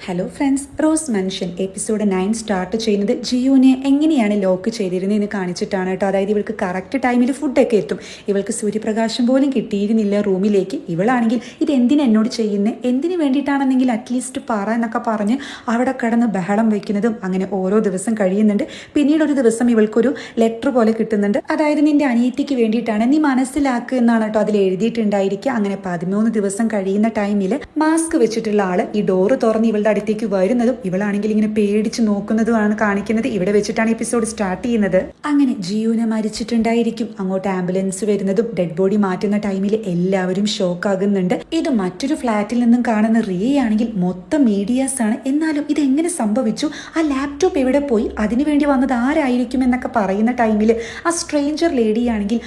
Hello friends, rose മനുഷ്യൻ episode 9 start ചെയ്യുന്നത് ജിയുവിനെ എങ്ങനെയാണ് ലോക്ക് ചെയ്തിരുന്നതെന്ന് കാണിച്ചിട്ടാണ് കേട്ടോ. അതായത് ഇവൾക്ക് കറക്റ്റ് ടൈമിൽ ഫുഡൊക്കെ എത്തും. ഇവൾക്ക് സൂര്യപ്രകാശം പോലും കിട്ടിയിരുന്നില്ല റൂമിലേക്ക്. ഇവളാണെങ്കിൽ ഇത് എന്തിനാ എന്നോട് ചെയ്യുന്നത്, എന്തിനു വേണ്ടിയിട്ടാണെന്നെങ്കിൽ അറ്റ്ലീസ്റ്റ് പറ എന്നൊക്കെ പറഞ്ഞ് അവിടെ കിടന്ന് ബഹളം വയ്ക്കുന്നതും അങ്ങനെ ഓരോ ദിവസം കഴിയുന്നുണ്ട്. പിന്നീട് ഒരു ദിവസം ഇവൾക്കൊരു ലെറ്റർ പോലെ കിട്ടുന്നുണ്ട്. അതായത് നിന്റെ അനിയത്തിക്ക് വേണ്ടിയിട്ടാണ്, നീ മനസ്സിലാക്കുക എന്നാണ് കേട്ടോ അതിൽ എഴുതിയിട്ടുണ്ടായിരിക്കുക. അങ്ങനെ 13 ദിവസം കഴിയുന്ന ടൈമിൽ മാസ്ക് വെച്ചിട്ടുള്ള ആള് ഈ ഡോറ് തുറന്ന് ഇവളുടെ അടുത്തേക്ക് വരുന്നതും ഇവളാണെങ്കിൽ ഇങ്ങനെ പേടിച്ച് നോക്കുന്നതുമാണ് കാണിക്കുന്നത്. ഇവിടെ വെച്ചിട്ടാണ് എപ്പിസോഡ് സ്റ്റാർട്ട് ചെയ്യുന്നത്. അങ്ങനെ ജിയുവിനെ മരിച്ചിട്ടുണ്ടായിരിക്കും. അങ്ങോട്ട് ആംബുലൻസ് വരുന്നതും ഡെഡ് ബോഡി മാറ്റുന്ന ടൈമിൽ എല്ലാവരും ഷോക്ക് ആകുന്നുണ്ട്. ഇത് മറ്റൊരു ഫ്ലാറ്റിൽ നിന്നും കാണുന്ന റിയയാണെങ്കിൽ മൊത്തം മീഡിയാസ് ആണ്. എന്നാലും ഇത് എങ്ങനെ സംഭവിച്ചു, ആ ലാപ്ടോപ്പ് എവിടെ പോയി, അതിനുവേണ്ടി വന്നത് ആരായിരിക്കും എന്നൊക്കെ പറയുന്ന ടൈമിൽ ആ സ്ട്രേഞ്ചർ ലേഡിയാണെങ്കിൽ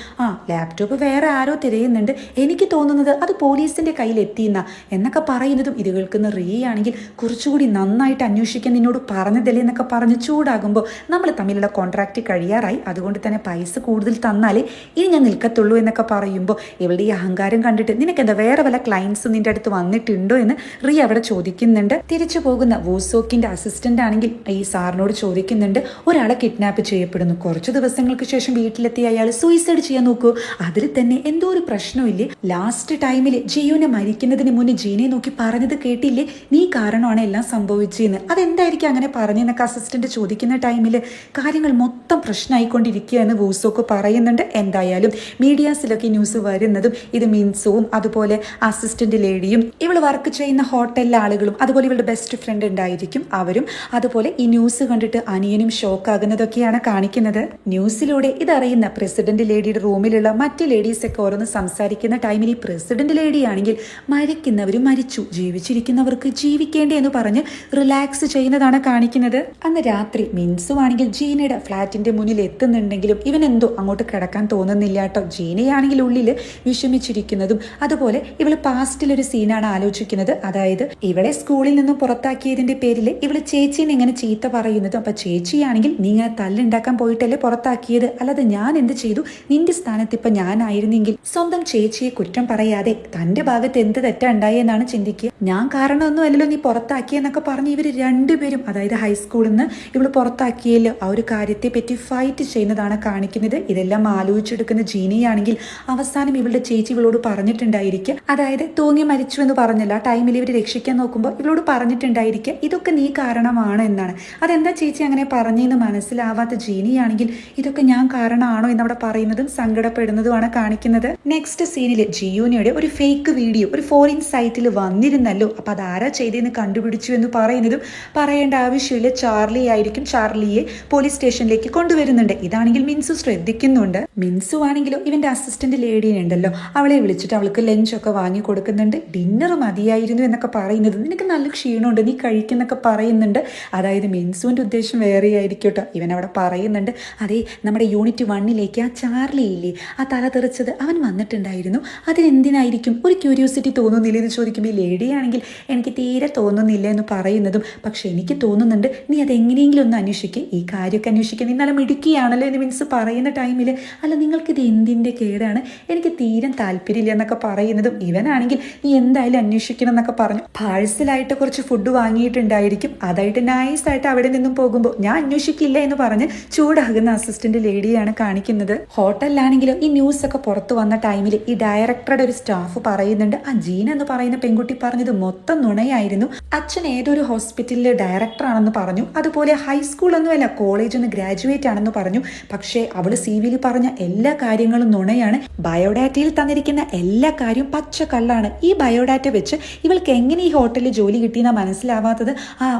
ലാപ്ടോപ്പ് വേറെ ആരോ തിരയുന്നുണ്ട്, എനിക്ക് തോന്നുന്നത് അത് പോലീസിന്റെ കയ്യിൽ എത്തിയെന്ന എന്നൊക്കെ പറയുന്നതും ഇത് കേൾക്കുന്ന റിയയാണെങ്കിൽ കുറച്ചുകൂടി നന്നായിട്ട് അന്വേഷിക്കാൻ നിന്നോട് പറഞ്ഞതല്ലേ എന്നൊക്കെ പറഞ്ഞ് ചൂടാകുമ്പോൾ നമ്മൾ തമ്മിലുള്ള കോൺട്രാക്റ്റ് കഴിയാറായി, അതുകൊണ്ട് തന്നെ പൈസ കൂടുതൽ തന്നാലേ ഇനി ഞാൻ നിൽക്കത്തുള്ളൂ എന്നൊക്കെ പറയുമ്പോൾ ഇവളുടെ ഈ അഹങ്കാരം കണ്ടിട്ട് നിനക്ക് എന്താ വേറെ വല്ല ക്ലയൻസും നിന്റെ അടുത്ത് വന്നിട്ടുണ്ടോ എന്ന് റിയ അവിടെ ചോദിക്കുന്നുണ്ട്. തിരിച്ചു പോകുന്ന വൂസോക്കിന്റെ അസിസ്റ്റന്റ് ആണെങ്കിൽ ഈ സാറിനോട് ചോദിക്കുന്നുണ്ട്, ഒരാളെ കിഡ്നാപ്പ് ചെയ്യപ്പെടുന്നു, കുറച്ചു ദിവസങ്ങൾക്ക് ശേഷം വീട്ടിലെത്തി അയാൾ സൂയിസൈഡ് ചെയ്യാൻ നോക്കൂ, അതിൽ തന്നെ എന്തോ ഒരു പ്രശ്നമില്ലേ, ലാസ്റ്റ് ടൈമിൽ ജിയുവിനെ മരിക്കുന്നതിന് മുന്നേ ജീനെ നോക്കി പറഞ്ഞത് കേട്ടില്ലേ, നീ കാരണമാണ് എല്ലാം സംഭവിച്ചെന്ന്, അതെന്തായിരിക്കും അങ്ങനെ പറഞ്ഞെന്നൊക്കെ അസിസ്റ്റന്റ് ചോദിക്കുന്ന ടൈമിൽ കാര്യങ്ങൾ മൊത്തം പ്രശ്നമായിക്കൊണ്ടിരിക്കുക എന്ന് വൂസോക്ക് പറയുന്നുണ്ട്. എന്തായാലും മീഡിയാസിലൊക്കെ ന്യൂസ് വരുന്നതും ഇത് മിൻസുവും അതുപോലെ അസിസ്റ്റന്റ് ലേഡിയും ഇവൾ വർക്ക് ചെയ്യുന്ന ഹോട്ടലിലെ ആളുകളും അതുപോലെ ഇവളുടെ ബെസ്റ്റ് ഫ്രണ്ട് ഉണ്ടായിരിക്കും അവരും അതുപോലെ ഈ ന്യൂസ് കണ്ടിട്ട് അനിയനും ഷോക്ക് ആകുന്നതൊക്കെയാണ് കാണിക്കുന്നത്. ന്യൂസിലൂടെ ഇതറിയുന്ന പ്രസിഡന്റ് ലേഡിയുടെ റൂമിലുള്ള മറ്റ് ലേഡീസ് ഒക്കെ ഓരോന്ന് സംസാരിക്കുന്ന ടൈമിൽ ഈ പ്രസിഡന്റ് ലേഡിയാണെങ്കിൽ മരിക്കുന്നവരും മരിച്ചു, ജീവിച്ചിരിക്കുന്നവർക്ക് ജീവിക്കേണ്ടേ എന്ന് പറഞ്ഞ് റിലാക്സ് ചെയ്യുന്നതാണ് കാണിക്കുന്നത്. അന്ന് രാത്രി മിൻസു ആണെങ്കിൽ ജീനയുടെ ഫ്ലാറ്റിന്റെ മുന്നിൽ എത്തുന്നുണ്ടെങ്കിലും ഇവൻ എന്തോ അങ്ങോട്ട് കിടക്കാൻ തോന്നുന്നില്ല കേട്ടോ. ജീനയാണെങ്കിൽ ഉള്ളിൽ വിഷമിച്ചിരിക്കുന്നതും അതുപോലെ ഇവള് പാസ്റ്റിലൊരു സീനാണ് ആലോചിക്കുന്നത്. അതായത് ഇവളെ സ്കൂളിൽ നിന്നും പുറത്താക്കിയതിന്റെ പേരിൽ ഇവള് ചേച്ചീനെ ഇങ്ങനെ ചീത്ത പറയുന്നതും, അപ്പൊ ചേച്ചിയാണെങ്കിൽ നീ ഇങ്ങനെ തല്ലുണ്ടാക്കാൻ പോയിട്ടല്ലേ പുറത്താക്കിയത്, അല്ലാതെ ഞാൻ എന്ത് ചെയ്തു, നിന്റെ സ്ഥാനത്ത് ഇപ്പൊ ഞാനായിരുന്നെങ്കിൽ സ്വന്തം ചേച്ചിയെ കുറ്റം പറയാതെ തന്റെ ഭാഗത്ത് എന്ത് തെറ്റാ ഉണ്ടായെന്നാണ് ചിന്തിക്കുക, ഞാൻ കാരണമൊന്നും അല്ലല്ലോ നീ പുറത്താക്കിയെന്നൊക്കെ പറഞ്ഞ് ഇവർ രണ്ടുപേരും അതായത് ഹൈസ്കൂളിൽ നിന്ന് ഇവള് പുറത്താക്കിയല്ലോ ആ ഒരു കാര്യത്തെ പറ്റി ഫൈറ്റ് ചെയ്യുന്നതാണ് കാണിക്കുന്നത്. ഇതെല്ലാം ആലോചിച്ചെടുക്കുന്ന ജീനയാണെങ്കിൽ അവസാനം ഇവളുടെ ചേച്ചി ഇവളോട് പറഞ്ഞിട്ടുണ്ടായിരിക്കുക, അതായത് തൂങ്ങി മരിച്ചു എന്ന് പറഞ്ഞല്ലോ ആ ടൈമിൽ ഇവർ രക്ഷിക്കാൻ നോക്കുമ്പോൾ ഇവളോട് പറഞ്ഞിട്ടുണ്ടായിരിക്കുക ഇതൊക്കെ നീ കാരണമാണ് എന്നാണ്. അതെന്താ ചേച്ചി അങ്ങനെ പറഞ്ഞെന്ന് മനസ്സിലാവാത്ത ജീനയാണെങ്കിൽ ഇതൊക്കെ ഞാൻ കാരണമാണോ എന്നവിടെ പറയുന്നതും സങ്കടപ്പെടുന്നതുമാണ് കാണിക്കുന്നത്. നെക്സ്റ്റ് സീനിൽ ജിയൂനയുടെ ഒരു ഫേക്ക് വീഡിയോ ഒരു ഫോറിൻ സൈറ്റിൽ വന്നിരുന്നല്ലോ, അപ്പൊ അതാരാ ചെയ്തെന്ന് കണ്ടുപിടിച്ചു എന്ന് പറയുന്നതും പറയേണ്ട ആവശ്യമില്ല, ചാർലി ആയിരിക്കും. ചാർലിയെ പോലീസ് സ്റ്റേഷനിലേക്ക് കൊണ്ടുവരുന്നുണ്ട്. ഇതാണെങ്കിൽ മിൻസു ശ്രദ്ധിക്കുന്നുണ്ട്. മിൻസു ആണെങ്കിലോ ഇവന്റെ അസിസ്റ്റന്റ് ലേഡിയുണ്ടല്ലോ അവളെ വിളിച്ചിട്ട് അവൾക്ക് ലഞ്ചൊക്കെ വാങ്ങി കൊടുക്കുന്നുണ്ട്. ഡിന്നർ മതിയായിരുന്നു എന്നൊക്കെ പറയുന്നത്, നിനക്ക് നല്ല ക്ഷീണമുണ്ട് നീ കഴിക്കുന്നൊക്കെ പറയുന്നുണ്ട്. അതായത് മിൻസുവിന്റെ ഉദ്ദേശം വേറെ ആയിരിക്കും കേട്ടോ. ഇവൻ അവിടെ പറയുന്നുണ്ട്, അതെ നമ്മുടെ യൂണിറ്റ് 1 ആ ചാർലി ഇല്ലേ ആ തല തെറിച്ചത് അവൻ വന്നിട്ടുണ്ടായിരുന്നു, അതിനെന്തിനായിരിക്കും ഒരു ക്യൂരിയോസിറ്റി തോന്നുന്നില്ല എന്ന് ചോദിക്കുമ്പോൾ ഈ ലേഡിയാണെങ്കിൽ എനിക്ക് തീരെ തോന്നുന്നില്ല എന്ന് പറയുന്നതും, പക്ഷെ എനിക്ക് തോന്നുന്നുണ്ട് നീ അതെങ്ങനെയെങ്കിലും ഒന്ന് അന്വേഷിക്കുക, ഈ കാര്യമൊക്കെ അന്വേഷിക്കുക, നീ നല്ല മിടുക്കിയാണല്ലോ എന്ന് മീൻസ് പറയുന്ന ടൈമിൽ അല്ല നിങ്ങൾക്കിത് എന്തിൻ്റെ കേടാണ്, എനിക്ക് തീരെ താല്പര്യമില്ല എന്നൊക്കെ പറയുന്നതും ഇവനാണെങ്കിൽ നീ എന്തായാലും അന്വേഷിക്കണം എന്നൊക്കെ പറഞ്ഞു പാഴ്സലായിട്ട് കുറച്ച് ഫുഡ് വാങ്ങിയിട്ടുണ്ടായിരിക്കും. അതായിട്ട് നൈസായിട്ട് അവിടെ നിന്നും പോകുമ്പോൾ ഞാൻ അന്വേഷിക്കില്ല എന്ന് പറഞ്ഞ് ചൂടാകുന്ന അസിസ്റ്റന്റ് ലേഡിയാണ് കാണിക്കുന്നത്. ഹോട്ടലിലാണെങ്കിലും ഈ ന്യൂസ് ഒക്കെ പുറത്തു വന്ന ടൈമിൽ ഈ ഡയറക്ടറുടെ ഒരു സ്റ്റാഫ് പറയുന്നുണ്ട്, ആ ജീന എന്ന് പറയുന്ന പെൺകുട്ടി പറഞ്ഞത് മൊത്തം നുണയായിരുന്നു, അച്ഛൻ ഏതൊരു ഹോസ്പിറ്റലിലെ ഡയറക്ടർ ആണെന്ന് പറഞ്ഞു, അതുപോലെ ഹൈസ്കൂളൊന്നുമല്ല കോളേജിൽ നിന്ന് ഗ്രാജുവേറ്റ് ആണെന്ന് പറഞ്ഞു, പക്ഷേ അവള് സിവിയിൽ പറഞ്ഞ എല്ലാ കാര്യങ്ങളും നുണയാണ്, ബയോഡാറ്റയിൽ തന്നിരിക്കുന്ന എല്ലാ കാര്യവും പച്ചക്കള്ളാണ്, ഈ ബയോഡാറ്റ വെച്ച് ഇവൾക്ക് എങ്ങനെ ഈ ഹോട്ടലിൽ ജോലി കിട്ടിയെന്നാ മനസ്സിലാവാത്തത്,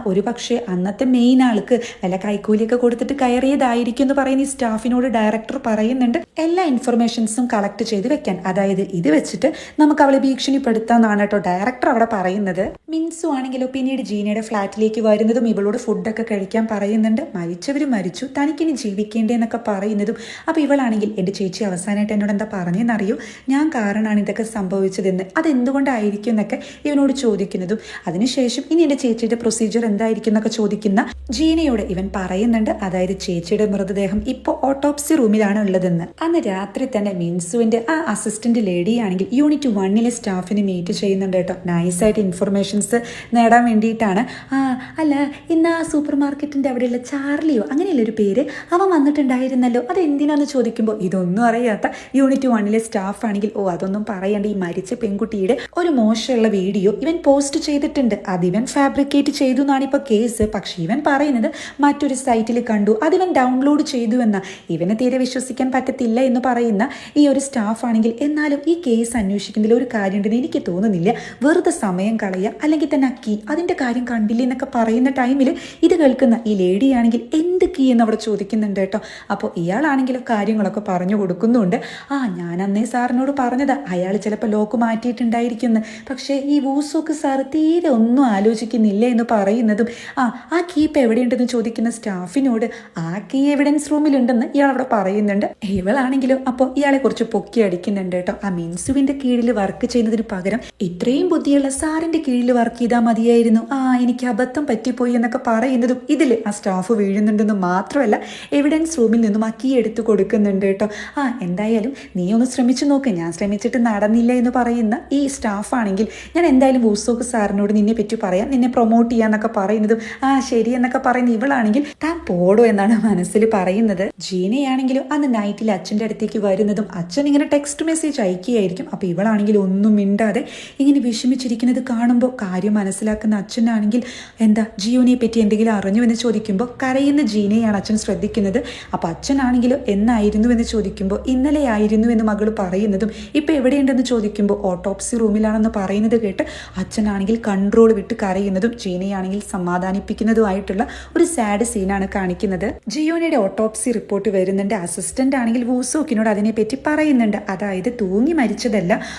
ഒരു പക്ഷേ അന്നത്തെ മെയിൻ ആൾക്ക് വല്ല കൈക്കൂലിയൊക്കെ കൊടുത്തിട്ട് കയറിയതായിരിക്കും എന്ന് പറയുന്ന ഈ സ്റ്റാഫിനോട് ഡയറക്ടർ പറയുന്നുണ്ട് എല്ലാ ഇൻഫർമേഷൻസും കളക്ട് ചെയ്ത് വെക്കാൻ, അതായത് ഇത് വെച്ചിട്ട് നമുക്ക് അവളെ ഭീഷണിപ്പെടുത്താന്നാണ് കേട്ടോ ഡയറക്ടർ അവിടെ പറയുന്നത്. മിൻസു ആണെങ്കിലോ പിന്നീട് ജീനയുടെ ഫ്ലാറ്റിലേക്ക് വരുന്നതും ഇവളോട് ഫുഡൊക്കെ കഴിക്കാൻ പറയുന്നുണ്ട്. മരിച്ചവർ മരിച്ചു, തനിക്കിനി ജീവിക്കേണ്ടതെന്നൊക്കെ പറയുന്നതും അപ്പോൾ ഇവളാണെങ്കിൽ എൻ്റെ ചേച്ചി അവസാനമായിട്ട് എന്നോട് എന്താ പറഞ്ഞതെന്നറിയോ, ഞാൻ കാരണമാണ് ഇതൊക്കെ സംഭവിച്ചതെന്ന്, അതെന്തുകൊണ്ടായിരിക്കും എന്നൊക്കെ ഇവനോട് ചോദിക്കുന്നതും അതിനുശേഷം ഇനി എൻ്റെ ചേച്ചിയുടെ പ്രൊസീജിയർ എന്തായിരിക്കും എന്നൊക്കെ ചോദിക്കുന്ന ജീനയോട് ഇവൻ പറയുന്നുണ്ട്, അതായത് ചേച്ചിയുടെ മൃതദേഹം ഇപ്പോൾ ഓട്ടോപ്സി റൂമിലാണ് ഉള്ളതെന്ന്. അന്ന് രാത്രി തന്നെ മിൻസുവിൻ്റെ ആ അസിസ്റ്റന്റ് ലേഡിയാണെങ്കിൽ യൂണിറ്റ് 1 സ്റ്റാഫിനെ മീറ്റ് ചെയ്യുന്നുണ്ട് കേട്ടോ. നൈസായിട്ട് ഇൻഫർമേഷൻസ് നേടാൻ വേണ്ടിയിട്ടാണ്. അല്ല, ഇന്ന് ആ സൂപ്പർ മാർക്കറ്റിൻ്റെ അവിടെയുള്ള ചാർലിയോ അങ്ങനെയുള്ളൊരു പേര് അവൻ വന്നിട്ടുണ്ടായിരുന്നല്ലോ, അതെന്തിനാന്ന് ചോദിക്കുമ്പോൾ ഇതൊന്നും അറിയാത്ത യൂണിറ്റ് 1 സ്റ്റാഫ് ആണെങ്കിൽ അതൊന്നും പറയണ്ട, ഈ മരിച്ച പെൺകുട്ടിയുടെ ഒരു മോശമുള്ള വീഡിയോ ഇവൻ പോസ്റ്റ് ചെയ്തിട്ടുണ്ട്, അതിവൻ ഫാബ്രിക്കേറ്റ് ചെയ്തു എന്നാണ് ഇപ്പോൾ കേസ്. പക്ഷെ ഇവൻ പറയുന്നത് മറ്റൊരു സൈറ്റിൽ കണ്ടു, അതിവൻ ഡൗൺലോഡ് ചെയ്തു എന്ന. ഇവനെ തീരെ വിശ്വസിക്കാൻ പറ്റത്തില്ല എന്ന് പറയുന്ന ഈ ഒരു സ്റ്റാഫ് ആണെങ്കിൽ എന്നാലും ഈ കേസ് അന്വേഷിക്കുന്നതിൽ ഒരു കാര്യമുണ്ടെന്ന് എനിക്ക് തോന്നുന്നില്ല. വെറുതെ സമയം കളയുക, അല്ലെങ്കിൽ തന്നെ കീ അതിൻ്റെ കാര്യം കണ്ടില്ല എന്നൊക്കെ പറയുന്ന ടൈമിൽ ഇത് കേൾക്കുന്ന ഈ ലേഡി ആണെങ്കിൽ എന്ത് കീ എന്ന് അവിടെ ചോദിക്കുന്നുണ്ട് കേട്ടോ. അപ്പോൾ ഇയാളാണെങ്കിലും കാര്യങ്ങളൊക്കെ പറഞ്ഞു കൊടുക്കുന്നുണ്ട്. ഞാൻ അന്നേ സാറിനോട് പറഞ്ഞത് അയാൾ ചിലപ്പോൾ ലോക്ക് മാറ്റിയിട്ടുണ്ടായിരിക്കുന്നു, പക്ഷേ ഈ വൂസോക്ക് സാറ് തീരെ ഒന്നും ആലോചിക്കുന്നില്ല എന്ന് പറയുന്നതും ആ കീ ഇപ്പം എവിടെയുണ്ടെന്ന് ചോദിക്കുന്ന സ്റ്റാഫിനോട് ആ കീ എവിഡൻസ് റൂമിലുണ്ടെന്ന് ഇയാൾ അവിടെ പറയുന്നുണ്ട്. ഇവളാണെങ്കിലും അപ്പോൾ ഇയാളെ കുറിച്ച് പൊക്കി അടിക്കുന്നുണ്ട് കേട്ടോ. ആ മിൻസുവിൻ്റെ കീഴിൽ വർക്ക് ചെയ്യുന്നതിന് പകരം ഇത്രയും ബുദ്ധിയുള്ള സാറിൻ്റെ കീഴിൽ വർക്ക് ചെയ്താൽ മതിയായിരുന്നു, എനിക്ക് അബദ്ധം പറ്റിപ്പോയി എന്നൊക്കെ പറയുന്നതും ഇതിൽ ആ സ്റ്റാഫ് വീഴുന്നുണ്ടെന്ന് മാത്രമല്ല എവിഡൻസ് റൂമിൽ നിന്നും ആ കീ എടുത്തു കൊടുക്കുന്നുണ്ട് കേട്ടോ. എന്തായാലും നീ ഒന്ന് ശ്രമിച്ചു നോക്ക്, ഞാൻ ശ്രമിച്ചിട്ട് നടന്നില്ല എന്ന് പറയുന്ന ഈ സ്റ്റാഫാണെങ്കിൽ ഞാൻ എന്തായാലും വൂസോക്ക് സാറിനോട് നിന്നെ പറ്റി പറയാം, നിന്നെ പ്രൊമോട്ട് ചെയ്യാന്നൊക്കെ പറയുന്നതും ശരി എന്നൊക്കെ പറയുന്ന ഇവളാണെങ്കിൽ താൻ പോടോ എന്നാണ് മനസ്സിൽ പറയുന്നത്. ജീനയാണെങ്കിലും അന്ന് നൈറ്റിൽ അച്ഛൻ്റെ അടുത്തേക്ക് വരുന്നതും അച്ഛൻ ഇങ്ങനെ ടെക്സ്റ്റ് മെസ്സേജ് അയക്കുകയായിരിക്കും. അപ്പോൾ ഇവളാണെങ്കിൽ ഒന്നും മിണ്ടാതെ ഇങ്ങനെ വിഷമിച്ചിരിക്കുന്നത് കാണുമ്പോൾ കാര്യം മനസ്സിലാക്കുന്ന അച്ഛനാണെങ്കിൽ എന്താ ജിയോനെ പറ്റി എന്തെങ്കിലും അറിഞ്ഞു എന്ന് ചോദിക്കുമ്പോൾ കരയുന്ന ജീനയാണ് അച്ഛൻ ശ്രദ്ധിക്കുന്നത്. അപ്പോൾ അച്ഛനാണെങ്കിലും എന്നായിരുന്നു എന്ന് ചോദിക്കുമ്പോൾ ഇന്നലെ ആയിരുന്നു എന്ന് മകൾ പറയുന്നതും ഇപ്പോൾ എവിടെയുണ്ടെന്ന് ചോദിക്കുമ്പോൾ ഓട്ടോപ്സി റൂമിലാണെന്ന് പറയുന്നത് കേട്ട് അച്ഛനാണെങ്കിൽ കൺട്രോൾ വിട്ട് കരയുന്നതും ജീനയാണെങ്കിൽ സമാധാനിപ്പിക്കുന്നതുമായിട്ടുള്ള ഒരു സാഡ് സീനാണ് കാണിക്കുന്നത്. ജിയോനയുടെ ഓട്ടോപ്സി റിപ്പോർട്ട് വരുന്നുണ്ട്. അസിസ്റ്റന്റ് ആണെങ്കിൽ വൂസോക്കിനോട് അതിനെപ്പറ്റി പറയുന്നുണ്ട്. അതായത് തൂങ്ങി മരിച്ചതല്ല,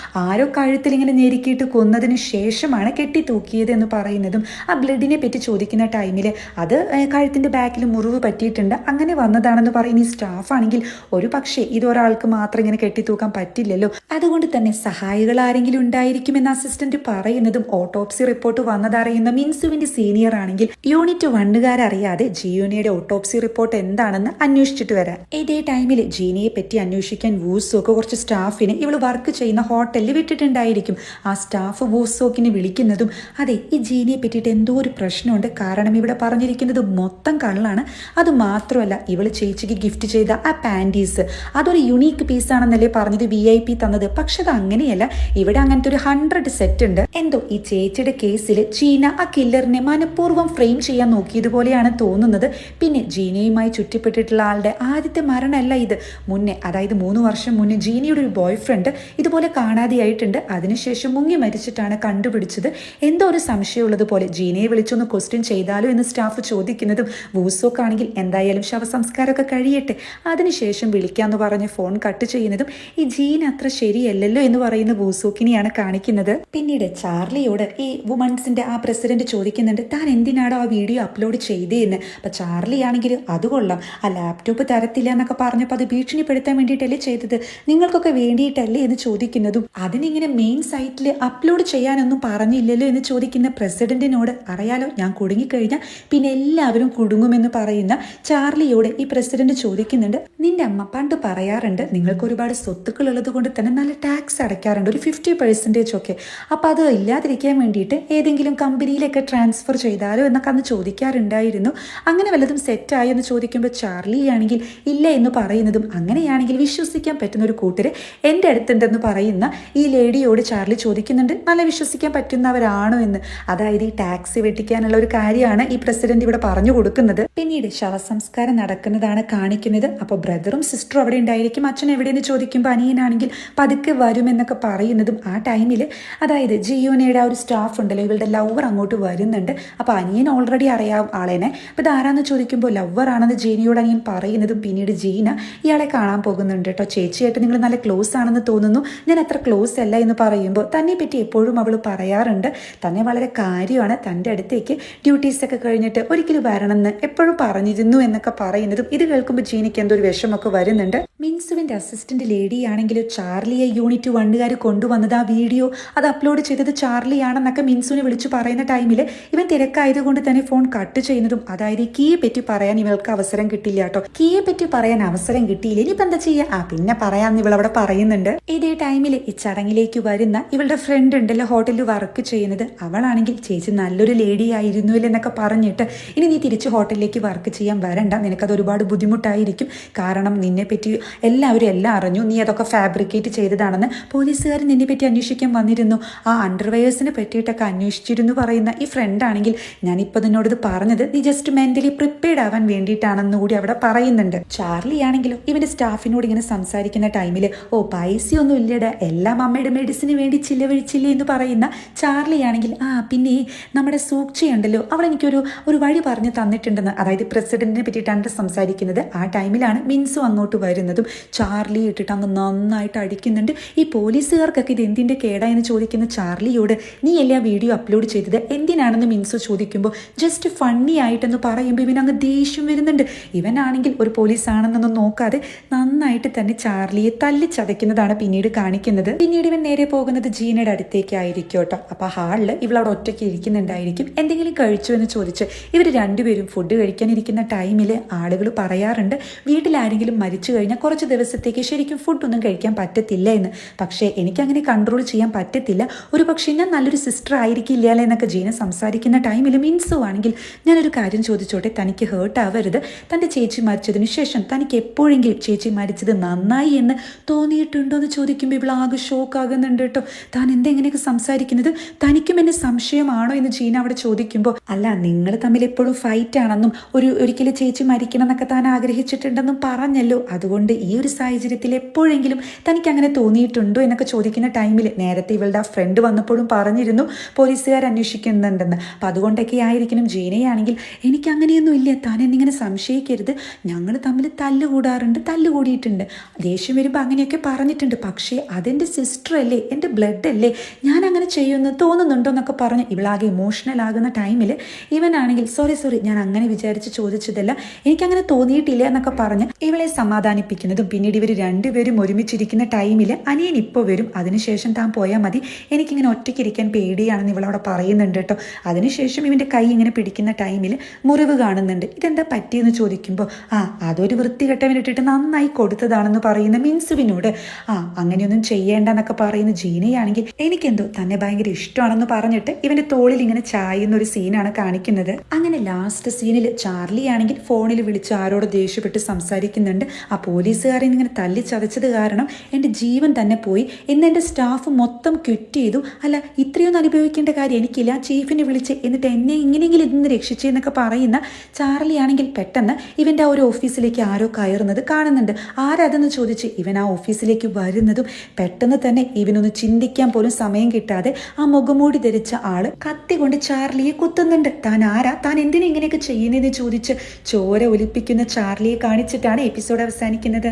ആരോ കഴുത്തിൽ ഇങ്ങനെ ഞെരുക്കിയിട്ട് കൊന്നതിന് ശേഷമാണ് കെട്ടി തൂക്കിയത് എന്ന് പറയുന്നതും ആ ബ്ലഡിനെ പറ്റി ചോദിക്കുന്ന ടൈമിൽ അത് കഴുത്തിൻ്റെ ബാക്കിൽ മുറിവ് പറ്റിയിട്ടുണ്ട്, അങ്ങനെ വന്നതാണെന്ന് പറയുന്ന ഈ സ്റ്റാഫ് ആണെങ്കിൽ ഒരു പക്ഷേ ഇതൊരാൾക്ക് മാത്രം ഇങ്ങനെ കെട്ടിത്തൂക്കാൻ പറ്റില്ലല്ലോ, അതുകൊണ്ട് തന്നെ സഹായികൾ ആരെങ്കിലും ഉണ്ടായിരിക്കുമെന്ന് അസിസ്റ്റന്റ് പറയുന്നതും ഓട്ടോപ്സി റിപ്പോർട്ട് വന്നതറിയുന്ന മിൻസുവിന്റെ സീനിയർ ആണെങ്കിൽ യൂണിറ്റ് 1 അറിയാതെ ജിയോനയുടെ ഓട്ടോപ്സി റിപ്പോർട്ട് എന്താണെന്ന് അന്വേഷിച്ചിട്ട് വരാം. ഇതേ ടൈമിൽ ജീനയെ പറ്റി അന്വേഷിക്കാൻ വൂസോക്ക് കുറച്ച് സ്റ്റാഫിനെ ഇവള് വർക്ക് ചെയ്യുന്ന ഹോട്ടലിൽ വിട്ടിട്ടുണ്ടായിരിക്കും. ആ സ്റ്റാഫ് വൂസോക്കിനെ വിളിക്കുന്നതും അതെ ഈ ജീനയെ പറ്റിയിട്ട് എന്തോ ഒരു പ്രശ്നമുണ്ട്, കാരണം ഇവിടെ പറഞ്ഞിരിക്കുന്നത് മൊത്തം കള്ളാണ്, അത് മാത്രമല്ല ഇവള് ചേച്ചിക്ക് ഗിഫ്റ്റ് ചെയ്ത ആ പാൻറ്റീസ് അതൊരു യുണീക്ക് പീസാണെന്നല്ലേ പറഞ്ഞത് VIP തന്നത്, പക്ഷെ അത് അങ്ങനെയല്ല, ഇവിടെ അങ്ങനത്തെ ഒരു 100 സെറ്റ് ഉണ്ട്. എന്തോ ഈ ചേച്ചിയുടെ കേസിൽ ജീന ആ കില്ലറിനെ മനഃപൂർവ്വം ഫ്രെയിം ചെയ്യാൻ നോക്കിയതുപോലെയാണ് തോന്നുന്നത്. പിന്നെ ജീനയുമായി ചുറ്റിപ്പെട്ടിട്ടുള്ള ആളുടെ ആദ്യത്തെ മരണമല്ല ഇത്, മുന്നേ അതായത് 3 വർഷം മുന്നേ ജീനയുടെ ഒരു ബോയ് ഫ്രണ്ട് ഇതുപോലെ കാണാതെയായിട്ടുണ്ട്, അതിനുശേഷം മുങ്ങി മരിച്ചിട്ടാണ് കണ്ടുപിടിച്ചത്. എന്തോ ഒരു സംശയമുള്ളത് പോലെ ജീനയെ വിളിച്ചൊന്ന് ക്വസ്റ്റ്യൻ ചെയ്താലോ എന്ന് സ്റ്റാഫ് ചോദിക്കുന്നതും വൂസോക്കാണെങ്കിൽ എന്തായാലും ശവസംസ്കാരമൊക്കെ കഴിയട്ടെ അതിനുശേഷം വിളിക്കാമെന്ന് പറഞ്ഞ് ഫോൺ കട്ട് ചെയ്യുന്നതും ഈ ജീന അത്ര ശരിയല്ലല്ലോ എന്ന് പറയുന്ന വൂസോക്കിനെയാണ് കാണിക്കുന്നത്. പിന്നീട് ചാർലിയോട് ഈ വുമൺസിന്റെ ആ പ്രസിഡന്റ് ചോദിക്കുന്നുണ്ട് താൻ എന്തിനാണോ ആ വീഡിയോ അപ്ലോഡ് ചെയ്തേന്ന്. അപ്പം ചാർലി ആണെങ്കിൽ അത് കൊള്ളാം, ആ ലാപ്ടോപ്പ് തരത്തില്ല എന്നൊക്കെ പറഞ്ഞപ്പോൾ അത് ഭീഷണിപ്പെടുത്താൻ വേണ്ടിയിട്ടല്ലേ ചെയ്തത്, നിങ്ങൾക്കൊക്കെ വേണ്ടിയിട്ടല്ലേ എന്ന് ചോദിക്കുന്നതും അതിനിങ്ങനെ മെയിൻ സൈറ്റിൽ അപ്ലോഡ് ചെയ്യാനൊന്നും പറഞ്ഞില്ലല്ലോ എന്ന് ചോദിക്കുന്ന പ്രസിഡന്റിനോട് അറിയാലോ ഞാൻ കുടുങ്ങിക്കഴിഞ്ഞാൽ പിന്നെ എല്ലാവരും കുടുങ്ങുമെന്ന് പറയുന്ന ചാർലിയോട് ഈ പ്രസിഡന്റ് ചോദിക്കുന്നുണ്ട് നിന്റെ അമ്മ പണ്ട് പറയാറുണ്ട് നിങ്ങൾക്ക് ഒരുപാട് സ്വത്തുക്കൾ ഉള്ളത് കൊണ്ട് തന്നെ നല്ല ടാക്സ് അടയ്ക്കാറുണ്ട്, ഒരു 50% ഒക്കെ, അപ്പം അത് ഇല്ലാതിരിക്കാൻ വേണ്ടിയിട്ട് ഏതെങ്കിലും കമ്പനിയിലൊക്കെ ട്രാൻസ്ഫർ ചെയ്താലോ എന്നൊക്കെ അന്ന് ചോദിക്കാറുണ്ടായിരുന്നു, അങ്ങനെ വല്ലതും സെറ്റായോ എന്ന് ചോദിക്കുമ്പോൾ ചാർലി ആണെങ്കിൽ ഇല്ല എന്ന് പറയുന്നതും അങ്ങനെയാണെങ്കിൽ വിശ്വസിക്കാൻ പറ്റുന്ന ഒരു കൂട്ടര് എൻ്റെ അടുത്തുണ്ടെന്ന് പറയുന്ന ഈ ലേഡിയോട് ചാർലി ചോദിക്കുന്നുണ്ട് നല്ല വിശ്വസിക്കാൻ പറ്റുന്നവരാണോ എന്ന്. അതായത് ഈ ടാക്സ് വെട്ടിക്കാനുള്ള ഒരു കാര്യമാണ് ഈ പ്രസിഡന്റ് ഇവിടെ പറഞ്ഞു കൊടുക്കുന്നത്. പിന്നീട് ശവസംസ്കാരം നടക്കുന്നതാണ് കാണിക്കുന്നത്. അപ്പോൾ ബ്രദറും സിസ്റ്ററും അവിടെ ഉണ്ടായിരിക്കും. അച്ഛൻ എവിടെയെന്ന് ചോദിക്കുമ്പോൾ അനിയനാണെങ്കിൽ പതുക്കെ വരുമെന്നൊക്കെ പറയുന്നതും ആ ടൈമിൽ അതായത് ജിയോനയുടെ ആ ഒരു സ്റ്റാഫ് ഉണ്ടല്ലോ ഇവളുടെ ലവർ അങ്ങോട്ട് വരുന്നുണ്ട്. അപ്പോൾ അനിയൻ ഓൾറെഡി അറിയാം ആളേനെ. അപ്പോൾ ഇതാരാന്ന് ചോദിക്കുമ്പോൾ ലവർ ആണെന്ന് ജീനയോട് അനിയൻ പറയുന്നതും പിന്നീട് ജീന ഇയാളെ കാണാൻ പോകുന്നുണ്ട് കേട്ടോ. ചേച്ചിയായിട്ട് നിങ്ങൾ നല്ല ക്ലോസ് ആണെന്ന് തോന്നുന്നു, ഞാൻ അത്ര ക്ലോസ് അല്ല എന്ന് പറയുമ്പോൾ തന്നെ പറ്റി എപ്പോഴും അവൾ പറയാറുണ്ട്, തന്നെ വളരെ കാര്യമാണ്, തൻ്റെ അടുത്തേക്ക് ഡ്യൂട്ടീസൊക്കെ കഴിഞ്ഞിട്ട് ഒരിക്കലും വരണമെന്ന് എപ്പോഴും പറഞ്ഞിരുന്നു എന്നൊക്കെ പറയുന്നതും ഇത് കേൾക്കുമ്പോൾ ജീനയ്ക്ക് എന്തോ ഒരു വിഷമൊക്കെ വരുന്നുണ്ട്. മിൻസുവിൻ്റെ അസിസ്റ്റന്റ് ലേഡിയാണെങ്കിലും ചാർലിയെ യൂണിറ്റ് 1 കൊണ്ടുവന്നത് ആ വീഡിയോ അത് അപ്ലോഡ് ചെയ്തത് ചാർലിയാണെന്നൊക്കെ മിൻസുവിനെ വിളിച്ചു പറയുന്ന ടൈമിൽ ഇവൻ തിരക്കായതുകൊണ്ട് തന്നെ ഫോൺ കട്ട് ചെയ്യുന്നതും അതായത് ഈ കീയെ പറ്റി പറയാൻ ഇവൾക്ക് അവസരം കിട്ടില്ല കേട്ടോ. കീയെ പറ്റി പറയാൻ അവസരം കിട്ടിയില്ല, ഇനിയിപ്പോൾ എന്താ ചെയ്യുക, പിന്നെ പറയാമെന്ന് ഇവളവിടെ പറയുന്നുണ്ട്. ഇതേ ടൈമിൽ ഈ ചടങ്ങിലേക്ക് വരുന്ന ഇവളുടെ ഫ്രണ്ട് ഉണ്ടല്ലോ ഹോട്ടലിൽ വർക്ക് ചെയ്യുന്നത്, അവളാണെങ്കിൽ ചേച്ചി നല്ലൊരു ലേഡി ആയിരുന്നു എന്നൊക്കെ പറഞ്ഞിട്ട് ഇനി നീ തിരിച്ച് ഹോട്ടലിലേക്ക് വർക്ക് ചെയ്യാൻ വരണ്ട, നിനക്കത് ഒരുപാട് ബുദ്ധിമുട്ടായിരിക്കും, കാരണം നിന്നെപ്പറ്റി എല്ലാവരും എല്ലാം അറിഞ്ഞു, നീ അതൊക്കെ ഫാബ്രിക്കേറ്റ് ചെയ്തതാണെന്ന് പോലീസുകാർ നിന്നെപ്പറ്റി അന്വേഷിക്കാൻ വന്നിരുന്നു, ആ അണ്ടർവെയേഴ്സിനെ പറ്റിയിട്ടൊക്കെ അന്വേഷിച്ചിരുന്നു പറയുന്ന ഈ ഫ്രണ്ടാണെങ്കിൽ ഞാനിപ്പോൾ നിന്നോട് ഇത് പറഞ്ഞത് നീ ജസ്റ്റ് മെൻ്റലി പ്രിപ്പയർഡ് ആവാൻ വേണ്ടിയിട്ടാണെന്ന് കൂടി അവിടെ പറയുന്നുണ്ട്. ചാർലി ആണെങ്കിലും ഇവൻ്റെ സ്റ്റാഫിനോട് ഇങ്ങനെ സംസാരിക്കുന്ന ടൈമിൽ പൈസയൊന്നും ഇല്ലട, എല്ലാം അമ്മയുടെ മെഡിസിന് വേണ്ടി ചിലവഴിച്ചില്ലേ എന്ന് പറയുന്ന ചാർലി ആണെങ്കിൽ പിന്നെ നമ്മുടെ സൂക്ഷിയുണ്ടല്ലോ അവളെനിക്കൊരു വഴി പറഞ്ഞ് തന്നിട്ടുണ്ടെന്ന്, അതായത് പ്രസിഡന്റിനെ പറ്റിയിട്ടാണ് സംസാരിക്കുന്നത്. ആ ടൈമിലാണ് മിൻസു അങ്ങോട്ട് വരുന്നതും ചാർലി ഇട്ടിട്ട് അങ്ങ് നന്നായിട്ട് അടിക്കുന്നുണ്ട്. ഈ പോലീസുകാർക്കൊക്കെ ഇത് എന്തിൻ്റെ കേടായെന്ന് ചോദിക്കുന്ന ചാർലിയോട് നീ എല്ലാ വീഡിയോ അപ്ലോഡ് ചെയ്തത് എന്തിനാണെന്ന് മിൻസു ചോദിക്കുമ്പോൾ ജസ്റ്റ് ഫണ്ണി ആയിട്ടെന്ന് പറയുമ്പോൾ ഇവനങ്ങ് ദേഷ്യം വരുന്നുണ്ട്. ഇവനാണെങ്കിൽ ഒരു പോലീസാണെന്നൊന്നും നോക്കാതെ നന്നായിട്ട് തന്നെ ചാർലിയെ തല്ലിച്ചതയ്ക്കുന്നതാണ് പിന്നീട് കാണിക്കുന്നത്. പിന്നീട് ഇവൻ നേരെ പോകുന്നത് ജീനയുടെ അടുത്തേക്കായിരിക്കും കേട്ടോ. അപ്പോൾ ഹാളിൽ ഇവളവിടെ ഒറ്റയ്ക്ക് ഇരിക്കുന്നുണ്ടായിരിക്കും. എന്തെങ്കിലും കഴിച്ചു എന്ന് ചോദിച്ച് ഇവർ രണ്ടുപേരും ഫുഡ് കഴിക്കാനിരിക്കുന്ന ടൈമിൽ ആളുകൾ പറയാറുണ്ട് വീട്ടിലാരെങ്കിലും മരിച്ചു കഴിഞ്ഞാൽ കുറച്ച് ദിവസത്തേക്ക് ശരിക്കും ഫുഡൊന്നും കഴിക്കാൻ പറ്റത്തില്ല എന്ന്. പക്ഷേ എനിക്കങ്ങനെ കൺട്രോൾ ചെയ്യാൻ പറ്റത്തില്ല, ഒരു പക്ഷേ ഞാൻ നല്ലൊരു സിസ്റ്റർ ആയിരിക്കില്ല എന്നൊക്കെ ജീന സംസാരിക്കുന്ന ടൈമിൽ മിൻസു ആണെങ്കിൽ ഞാനൊരു കാര്യം ചോദിച്ചോട്ടെ, തനിക്ക് ഹേർട്ട് ആവരുത്, തൻ്റെ ചേച്ചി മരിച്ചതിന് ശേഷം തനിക്ക് എപ്പോഴെങ്കിലും ചേച്ചി മരിച്ചത് നന്നായി എന്ന് തോന്നിയിട്ടുണ്ടോ എന്ന് ചോദിക്കുമ്പോൾ ഇവൾ ആകെ ഷോക്ക് ആകുന്നുണ്ട് കേട്ടോ. താൻ എന്തെങ്ങനെയൊക്കെ സംസാരിക്കുന്നത്, തനിക്കും എന്നെ സംശയമാണോ എന്ന് ജീന അവിടെ ചോദിക്കുമ്പോൾ അല്ല നിങ്ങൾ തമ്മിൽ എപ്പോഴും ഫൈറ്റ് ആണെന്നും ഒരിക്കലും ചേച്ചി മരിക്കണം എന്നൊക്കെ താൻ ആഗ്രഹിച്ചിട്ടുണ്ടെന്നും പറഞ്ഞല്ലോ, അതുകൊണ്ട് ഈ ഒരു സാഹചര്യത്തിൽ എപ്പോഴെങ്കിലും തനിക്ക് അങ്ങനെ തോന്നിയിട്ടുണ്ടോ എന്നൊക്കെ ചോദിക്കുന്ന ടൈമിൽ നേരത്തെ ഇവളുടെ ആ ഫ്രണ്ട് വന്നപ്പോഴും പറഞ്ഞിരുന്നു പോലീസുകാർ അന്വേഷിക്കുന്നുണ്ടെന്ന്. അപ്പം അതുകൊണ്ടൊക്കെ ആയിരിക്കണം. ജീനയാണെങ്കിൽ എനിക്ക് അങ്ങനെയൊന്നും ഇല്ല, താൻ എന്നിങ്ങനെ സംശയിക്കരുത്, ഞങ്ങൾ തമ്മിൽ തല്ലുകൂടിയിട്ടുണ്ട്, ദേഷ്യം വരുമ്പോൾ അങ്ങനെയൊക്കെ പറഞ്ഞിട്ടുണ്ട്, പക്ഷേ അതെൻ്റെ സിസ്റ്റർ അല്ലേ, എൻ്റെ ബ്ലഡ് അല്ലേ, ഞാൻ അങ്ങനെ ചെയ്യുമെന്ന് തോന്നുന്നുണ്ടോ എന്നൊക്കെ പറഞ്ഞ് ഇവളാകെ ഇമോഷണൽ ആകുന്ന ടൈമിൽ ഇവനാണെങ്കിൽ സോറി ഞാൻ അങ്ങനെ വിചാരിച്ച് ചോദിച്ചതല്ല, എനിക്കങ്ങനെ തോന്നിയിട്ടില്ല എന്നൊക്കെ പറഞ്ഞ് ഇവളെ സമാധാനിപ്പിക്കുന്നതും പിന്നീട് ഇവർ രണ്ടുപേരും ഒരുമിച്ചിരിക്കുന്ന ടൈമിൽ അനിയൻ ഇപ്പോൾ വരും, അതിനുശേഷം താൻ പോയാൽ മതി, എനിക്കിങ്ങനെ ഒറ്റയ്ക്കിരിക്കാൻ പേടിയാണെന്ന് ഇവളവിടെ പറയുന്നുണ്ട് കേട്ടോ. അതിനുശേഷം ഇവൻ്റെ കൈ ഇങ്ങനെ പിടിക്കുന്ന ടൈമിൽ മുറിവ് കാണുന്നുണ്ട്. ഇതെന്താ പറ്റിയെന്ന് ചോദിക്കുമ്പോൾ അതൊരു വൃത്തികെട്ടവനിട്ടിട്ട് നന്നായി കൊടുത്തതാണെന്ന് പറയുന്ന മിൻസുവിനോട് അങ്ങനെയൊന്നും ചെയ്യേണ്ടെന്നൊക്കെ പറയുന്ന ജീനയാണെങ്കിൽ എനിക്കെന്തോ തന്നെ ഭയങ്കര ഇഷ്ടമാണെന്ന് പറഞ്ഞിട്ട് ഇവൻ്റെ തോളിൽ ഇങ്ങനെ ചായുന്ന ഒരു സീനാണ് കാണിക്കുന്നത്. അങ്ങനെ ലാസ്റ്റ് സീനിൽ ചാർലി ആണെങ്കിൽ ഫോണിൽ വിളിച്ച് ആരോട് ദേഷ്യപ്പെട്ട് സംസാരിക്കുന്നുണ്ട്. ആ പോലീസുകാരെ ഇങ്ങനെ തല്ലിച്ചതച്ചത് കാരണം എൻ്റെ ജീവൻ തന്നെ പോയി, ഇന്ന് എൻ്റെ സ്റ്റാഫ് മൊത്തം ക്വിറ്റ് ചെയ്തു, അല്ല ഇത്രയൊന്നും അനുഭവിക്കേണ്ട കാര്യം എനിക്കില്ല, ചീഫിനെ വിളിച്ച് എന്നിട്ട് എന്നെ ഇങ്ങനെയെങ്കിലും ഇതിന്ന് രക്ഷിച്ചെന്നൊക്കെ പറയുന്ന ചാർലി ആണെങ്കിൽ പെട്ടെന്ന് ഇവൻ്റെ ആ ഒരു ഓഫീസിലേക്ക് ആരോ കയറുന്നത് കാണുന്നുണ്ട്. ആരതെന്ന് ചോദിച്ച് ഇവൻ ആ ഓഫീസിലേക്ക് വരുന്നതും പെട്ടെന്ന് തന്നെ ഇവനൊന്ന് ചിന്തിക്കാൻ പോലും സമയം കിട്ടാതെ ആ മുഖംമൂടി ധരിച്ച ആള് കത്തി കൊണ്ട് ചാർലിയെ കുത്തുന്നുണ്ട്. താൻ ആരാ, താൻ എന്തിനാ ഇങ്ങനെയൊക്കെ ചെയ്യുന്നതെന്ന് ചോദിച്ച് ചോര ഒലിപ്പിക്കുന്ന ചാർലിയെ കാണിച്ചിട്ടാണ് എപ്പിസോഡ് അവസാനിക്കുന്നത്.